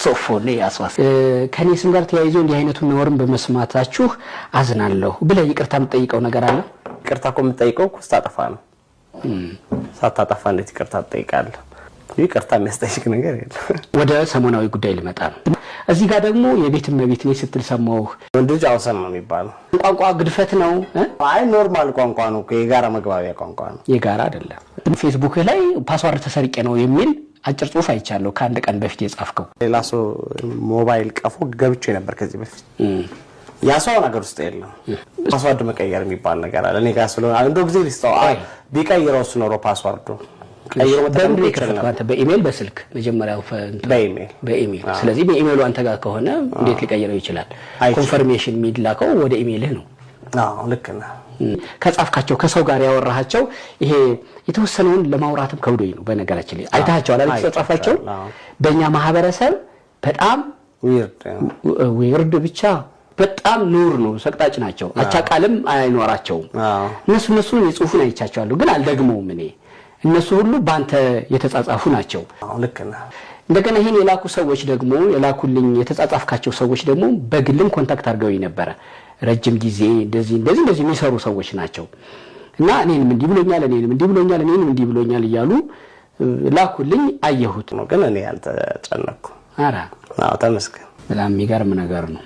ሳክሶፎን ያስዋስ ከኔ ስም ጋር ተያይዞ እንዲህ አይነቱን ነውርም በመስማታችሁ አዝናለሁ ብለ ይቅርታ የምጠይቀው ነገር አለ? ይቅርታ እኮ የምጠይቀው እኮ ስታጠፋ ነው። ሳታጠፋ እንዴት ይቅርታ ትጠይቃለህ? ይቅርታ የሚያስጠይቅ ነገር የለም። ወደ ሰሞናዊ ጉዳይ ልመጣ ነው። እዚህ ጋር ደግሞ የቤት እመቤት ነኝ ስትል ሰማሁ። ወንድጅ አውሰን ነው የሚባለው። ቋንቋ ግድፈት ነው? አይ ኖርማል ቋንቋ ነው፣ የጋራ መግባቢያ ቋንቋ ነው። የጋራ አይደለም። ፌስቡክ ላይ ፓስዋርድ ተሰርቄ ነው የሚል አጭር ጽሁፍ አይቻለሁ ከአንድ ቀን በፊት የጻፍከው። ሌላ ሰው ሞባይል ቀፎ ገብቼ ነበር ከዚህ በፊት። ያ ሰው ነገር ውስጥ የለም። ፓስዋርድ መቀየር የሚባል ነገር አለ። እኔ ጋር ስለሆነ አንዱ ጊዜ ሊስታው ቢቀይረው እሱ ነው ፓስዋርዱ ቀይሮ መጠቀም ይችላል። በኢሜል በስልክ መጀመሪያው በኢሜል ስለዚህ በኢሜሉ አንተ ጋር ከሆነ እንዴት ሊቀይረው ይችላል? ኮንፈርሜሽን የሚላከው ወደ ኢሜልህ ነው። አዎ ልክ ነህ። ከጻፍካቸው ከሰው ጋር ያወራሃቸው ይሄ የተወሰነውን ለማውራትም ከብዶኝ ነው። በነገራችን ላይ አይታሃቸዋል አይደል? ተጻፋቸው በእኛ ማህበረሰብ በጣም ዊርድ ብቻ በጣም ኑር ነው፣ ሰቅጣጭ ናቸው። አቻ ቃልም አይኖራቸውም። እነሱ የጽሁፉን አይቻቸዋለሁ ግን አልደግመውም እኔ። እነሱ ሁሉ ባንተ የተጻጻፉ ናቸው። ልክ ነህ። እንደገና ይሄን የላኩ ሰዎች ደግሞ የላኩልኝ የተጻጻፍካቸው ሰዎች ደግሞ በግልም ኮንታክት አድርገውኝ ነበር። ረጅም ጊዜ እንደዚህ የሚሰሩ ሰዎች ናቸው እና እኔንም እንዲህ ብሎኛል እያሉ ላኩልኝ። አየሁት ነው ግን እኔ ያልተጨነቅኩ። አራ ተመስገን። በጣም የሚገርም ነገር ነው።